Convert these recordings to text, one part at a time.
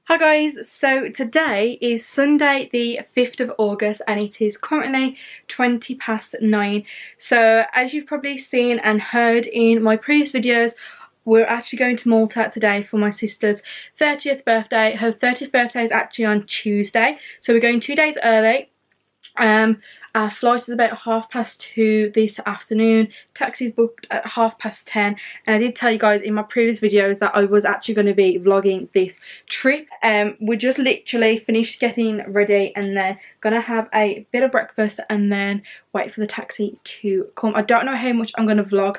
Hi guys, so today is Sunday the 5th of August and it is currently 9:20. So as you've probably seen and heard in my previous videos, we're actually going to Malta today for my sister's 30th birthday. Her 30th birthday is actually on Tuesday, so we're going 2 days early. Our flight is about 2:30 this afternoon. Taxi's booked at 10:30, and I did tell you guys in my previous videos that I was actually going to be vlogging this trip. We just literally finished getting ready and then gonna have a bit of breakfast and then wait for the taxi to come. I don't know how much I'm going to vlog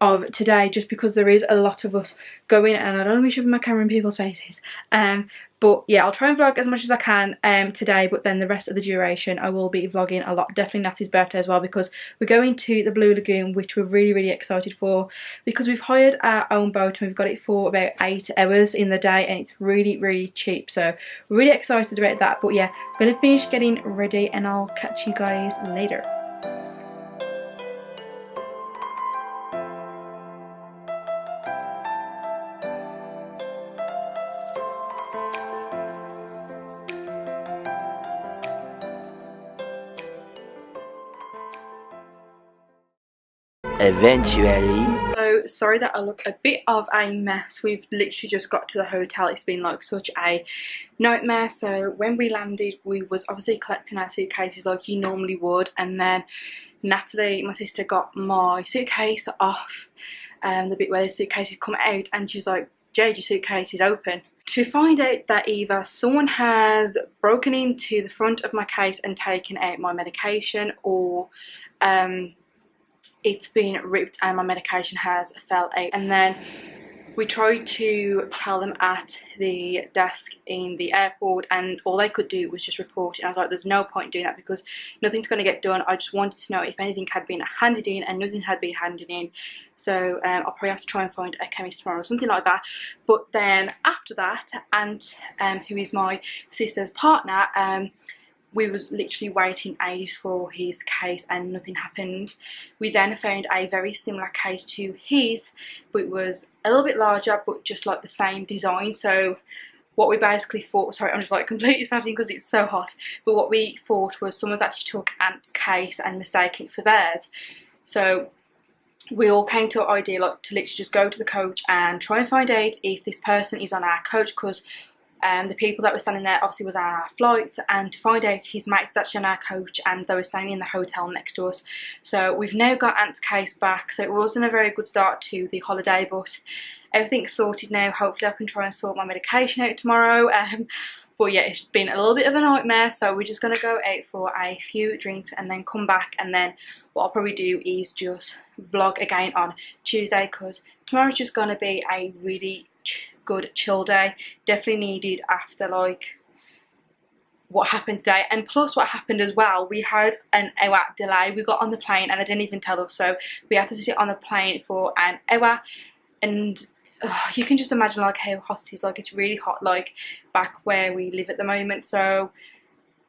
of today just because there is a lot of us going and I don't want to be shoving my camera in people's faces. But yeah, I'll try and vlog as much as I can today, but then the rest of the duration I will be vlogging a lot. Definitely Natty's birthday as well, because we're going to the Blue Lagoon, which we're really excited for, because we've hired our own boat and we've got it for about 8 hours in the day and it's really cheap, so we're really excited about that. But yeah, I'm gonna finish getting ready and I'll catch you guys later. Eventually. So sorry that I look a bit of a mess. We've literally just got to the hotel. It's been like such a nightmare. So when we landed, we was obviously collecting our suitcases like you normally would, and then Natalie, my sister, got my suitcase off the bit where the suitcases come out, and she was like, "Jade, your suitcase is open." To find out that either someone has broken into the front of my case and taken out my medication, or it's been ripped and my medication has fell out. And then we tried to tell them at the desk in the airport and all they could do was just report it. And I was like, there's no point doing that because nothing's going to get done. I just wanted to know if anything had been handed in, and nothing had been handed in. So I'll probably have to try and find a chemist tomorrow or something like that. But then after that, Aunt, who is my sister's partner, we was literally waiting ages for his case and nothing happened. We then found a very similar case to his, but it was a little bit larger but just like the same design. So what we basically thought, sorry I'm just like completely sweating because it's so hot, but what we thought was someone's actually took Aunt's case and mistaken it for theirs. So we all came to an idea like to literally just go to the coach and try and find out if this person is on our coach, because the people that were standing there obviously was on our flight, and to find out his mate's actually on our coach and they were staying in the hotel next to us. So we've now got Aunt's case back, so it wasn't a very good start to the holiday, but everything's sorted now. Hopefully I can try and sort my medication out tomorrow. But yeah, it's been a little bit of a nightmare, so we're just going to go out for a few drinks and then come back, and then what I'll probably do is just vlog again on Tuesday, because tomorrow's just going to be a really good chill day. Definitely needed after like what happened today, and plus what happened as well, we had an hour delay. We got on the plane and they didn't even tell us, so we had to sit on the plane for an hour, and you can just imagine like how hot it is. Like it's really hot like back where we live at the moment, so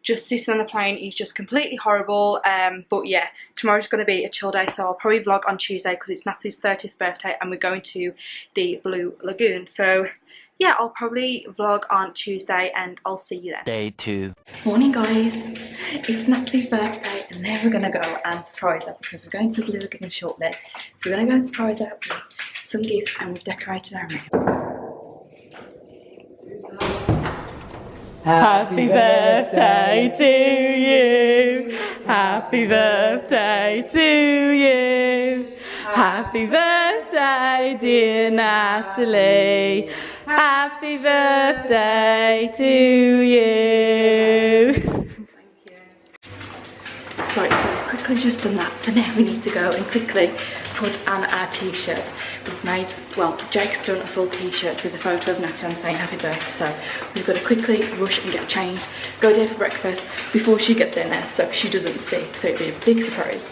just sitting on the plane is just completely horrible. But yeah, tomorrow's going to be a chill day, so I'll probably vlog on Tuesday because it's Natalie's 30th birthday and we're going to the Blue Lagoon. So yeah, I'll probably vlog on Tuesday and I'll see you then. Day 2. Morning guys, it's Natalie's birthday and now we're going to go and surprise her because we're going to the Blue Lagoon shortly. So we're going to go and surprise her with some gifts, and we've decorated our room. Happy birthday to you. Happy birthday to you. Happy birthday, dear Natalie. Happy birthday to you. Right, so quickly just done that, so now we need to go and quickly put on our t-shirts. We've made, well, Jake's done us all t-shirts with a photo of Natalie saying happy birthday, so we've got to quickly rush and get changed, go down for breakfast before she gets in there so she doesn't see, so it'll be a big surprise.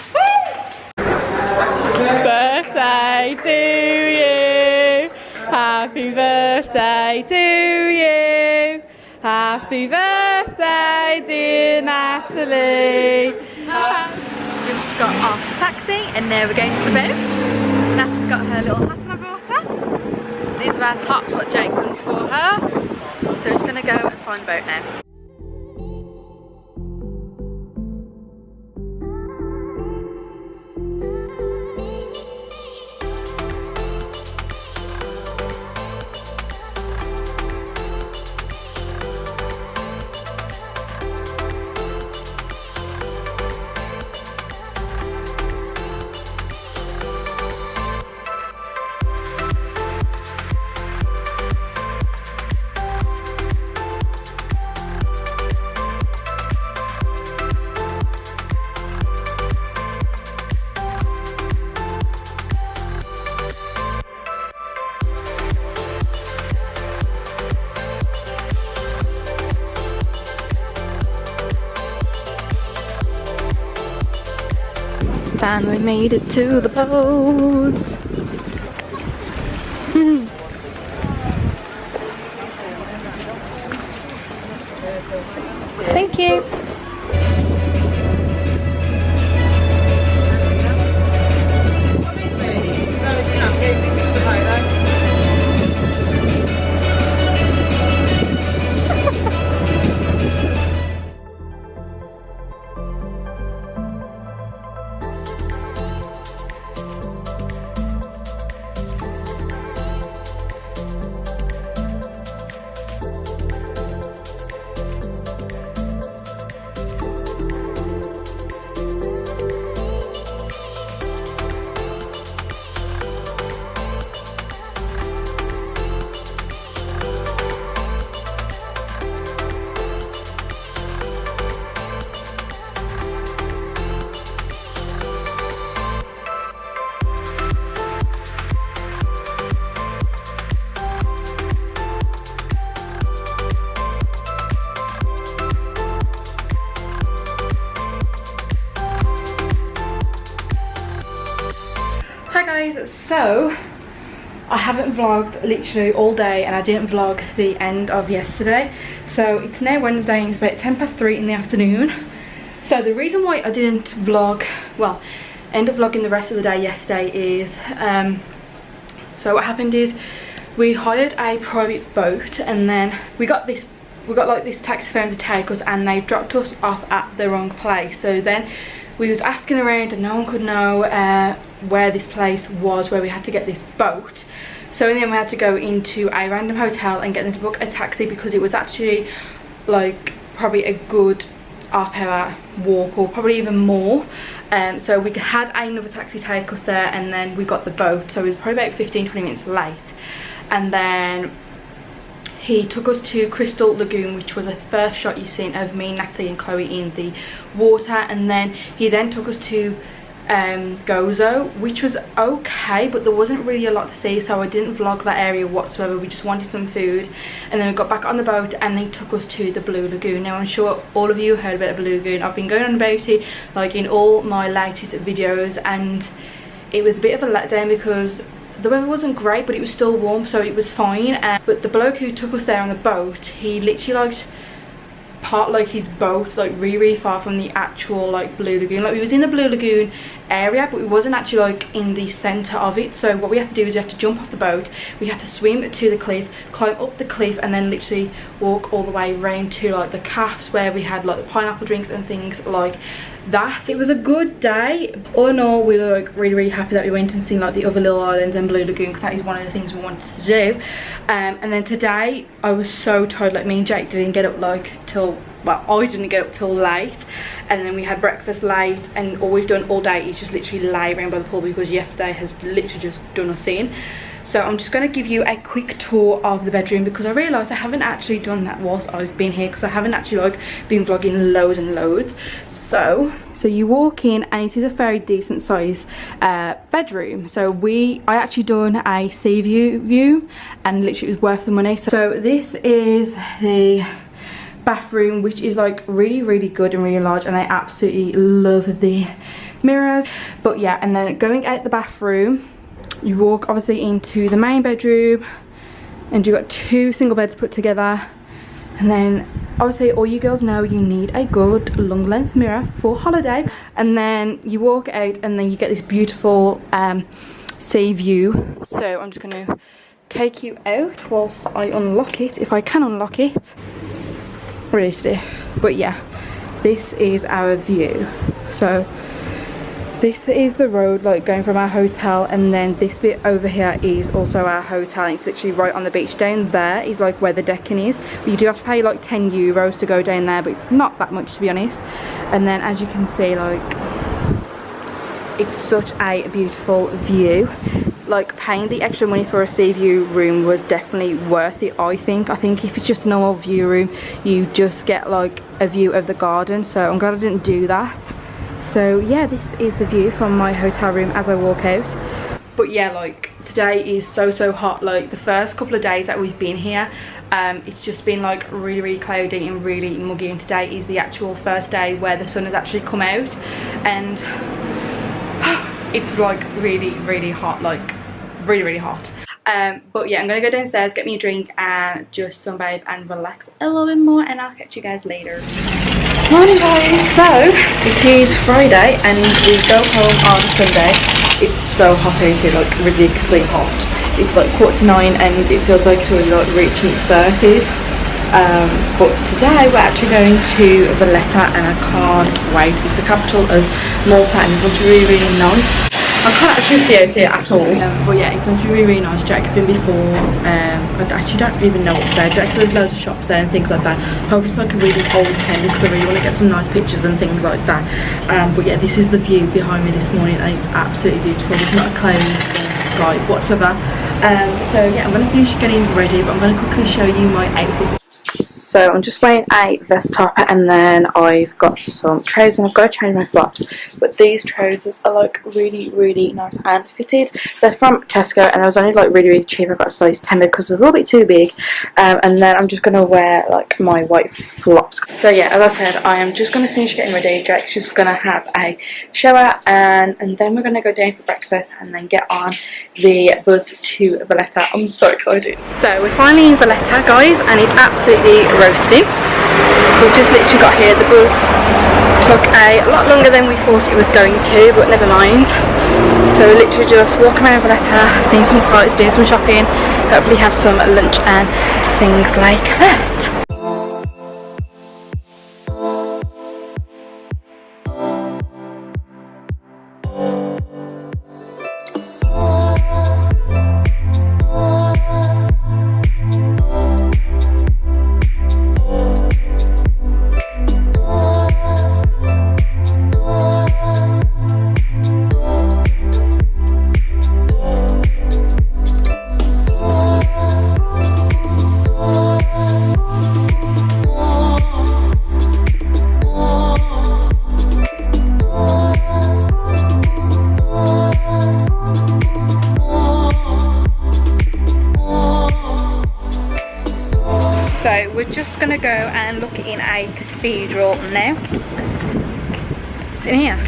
Birthday to you. Happy birthday to you. Happy birthday, dear Natalie. Just got off the taxi and now we're going to the boat. Nat's got her little hat and I brought her. These are our tops, what Jake done for her. So we're just going to go and find the boat now. Finally made it to the boat. Thank you. Hi guys, so I haven't vlogged literally all day and I didn't vlog the end of yesterday. So it's now Wednesday and it's about 3:10 in the afternoon. So the reason why I didn't vlog, well, end up vlogging the rest of the day yesterday is, so what happened is we hired a private boat and then we got like this taxi firm to take us and they dropped us off at the wrong place. So then we was asking around and no one could know where this place was where we had to get this boat. So in the end we had to go into a random hotel and get them to book a taxi because it was actually like probably a good half-hour walk or probably even more. So we had another taxi take us there and then we got the boat, so it was probably about 15-20 minutes late. And then he took us to Crystal Lagoon, which was the first shot you've seen of me, Natalie and Chloe in the water. And then he then took us to Gozo, which was okay, but there wasn't really a lot to see, so I didn't vlog that area whatsoever. We just wanted some food. And then we got back on the boat and they took us to the Blue Lagoon. Now I'm sure all of you heard about the Blue Lagoon. I've been going on about it like in all my latest videos, and it was a bit of a letdown because the weather wasn't great, but it was still warm, so it was fine. But the bloke who took us there on the boat, he literally like parked like his boat like really far from the actual like Blue Lagoon. Like we was in the Blue Lagoon area, but we wasn't actually like in the center of it. So what we had to do is we had to jump off the boat, we had to swim to the cliff, climb up the cliff, and then literally walk all the way around to like the cafes where we had like the pineapple drinks and things like that. It was a good day. All in all, we were like really happy that we went and seen like the other little islands and Blue Lagoon, because that is one of the things we wanted to do. And then today I was so tired. Like me and Jake didn't get up like till, well, I didn't get up till late, and then we had breakfast late, and all we've done all day is just literally lay around by the pool because yesterday has literally just done us in. So I'm just going to give you a quick tour of the bedroom because I realised I haven't actually done that whilst I've been here, because I haven't actually like been vlogging loads and loads. So you walk in and it is a very decent size bedroom. So I actually done a sea view and literally it was worth the money. So this is the bathroom, which is like really good and really large, and I absolutely love the mirrors. But yeah, and then going out the bathroom, you walk obviously into the main bedroom and you've got 2 single beds put together. And then obviously all you girls know you need a good long length mirror for holiday. And then you walk out and then you get this beautiful sea view. So I'm just going to take you out whilst I unlock it, if I can unlock it. really stiff. But yeah, this is our view. So this is the road like going from our hotel, and then this bit over here is also our hotel, and it's literally right on the beach. Down there is like where the decking is. But you do have to pay like €10 to go down there, but it's not that much to be honest. And then as you can see, like, it's such a beautiful view. Like, paying the extra money for a sea view room was definitely worth it, I think. I think if it's just a normal view room, you just get like a view of the garden, so I'm glad I didn't do that. So yeah, this is the view from my hotel room as I walk out. But yeah, like, today is so hot. Like, the first couple of days that we've been here, it's just been like really cloudy and really muggy, and today is the actual first day where the sun has actually come out, and it's like really hot, like really hot. But yeah, I'm gonna go downstairs, get me a drink and just sunbathe and relax a little bit more, and I'll catch you guys later. Morning guys! So it is Friday and we go home on Sunday. It's so hot out here, like ridiculously hot. It's like 8:45 and it feels like it's already like reaching its 30s. But today we're actually going to Valletta and I can't wait. It's the capital of Malta and it looks really nice. I can't actually see out here at all, but yeah, it's actually really nice. Jack's been before, I actually don't even know what's there. Jack's, there's loads of shops there and things like that. Hopefully it's like a really old tent because I really want to get some nice pictures and things like that. But yeah, this is the view behind me this morning and it's absolutely beautiful. There's not a cloud in the sky whatsoever. So yeah, I'm going to finish getting ready, but I'm going to quickly show you my outfit. So I'm just wearing a vest top and then I've got some trousers and I've got to change my flops. But these trousers are like really nice and fitted. They're from Tesco and I was only like really cheap. I got a size 10 because it's a little bit too big. And then I'm just going to wear like my white flops. So yeah, as I said, I am just going to finish getting ready. Jack's just going to have a shower and then we're going to go down for breakfast and then get on the bus to Valletta. I'm so excited. So we're finally in Valletta guys and it's absolutely roasting. We've just literally got here. The bus took a lot longer than we thought it was going to, but never mind. So we're literally just walking around Valletta, seeing some sights, doing some shopping, hopefully have some lunch and things like that. So we're just going to go and look in a cathedral now. It's in here.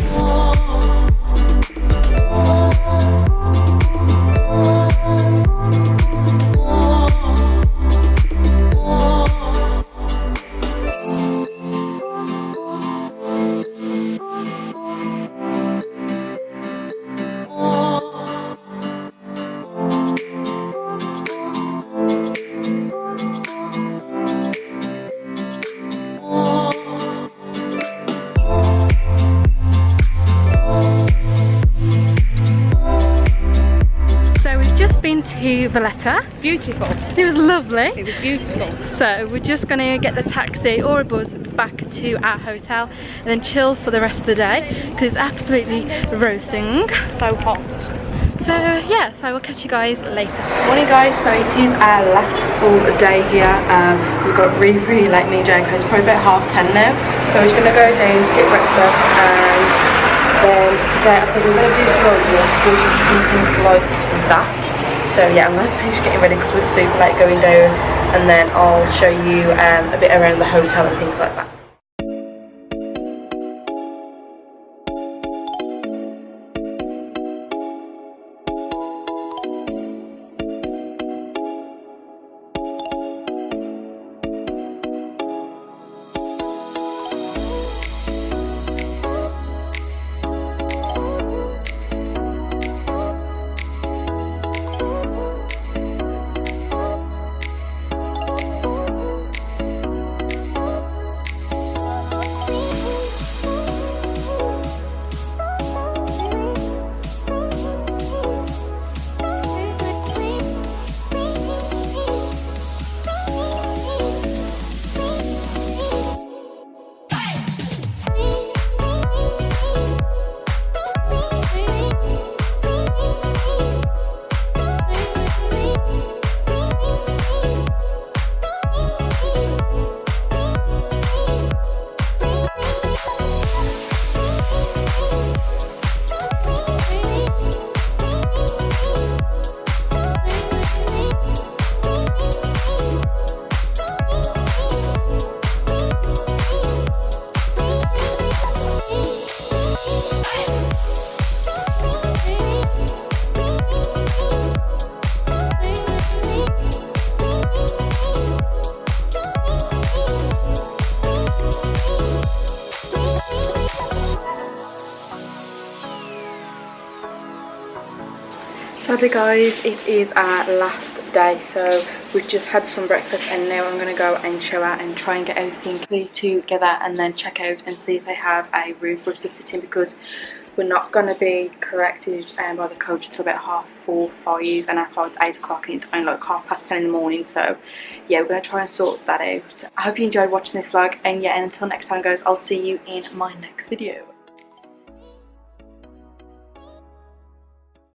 To Valletta. Beautiful. It was lovely. It was beautiful. So we're just going to get the taxi or a bus back to our hotel and then chill for the rest of the day because it's absolutely roasting. So hot. So yeah, so we'll catch you guys later. Morning guys, so it is our last full day here. We've got really late, me and Jane, because it's probably about 10:30 now. So we're just going to go down, skip breakfast, and then today I think we're going to do some like walks, which is something like that. So yeah, I'm going to finish getting ready because we're super late going down, and then I'll show you a bit around the hotel and things like that. Sadly guys, it is our last day, so we've just had some breakfast and now I'm going to go and shower and try and get everything put together and then check out and see if they have a room for us to sit in, because we're not going to be collected by the coach until about 4:30, 5, and our flight's 8 o'clock and it's only like 10:30 in the morning. So yeah, we're going to try and sort that out. I hope you enjoyed watching this vlog, and yeah, and until next time guys, I'll see you in my next video.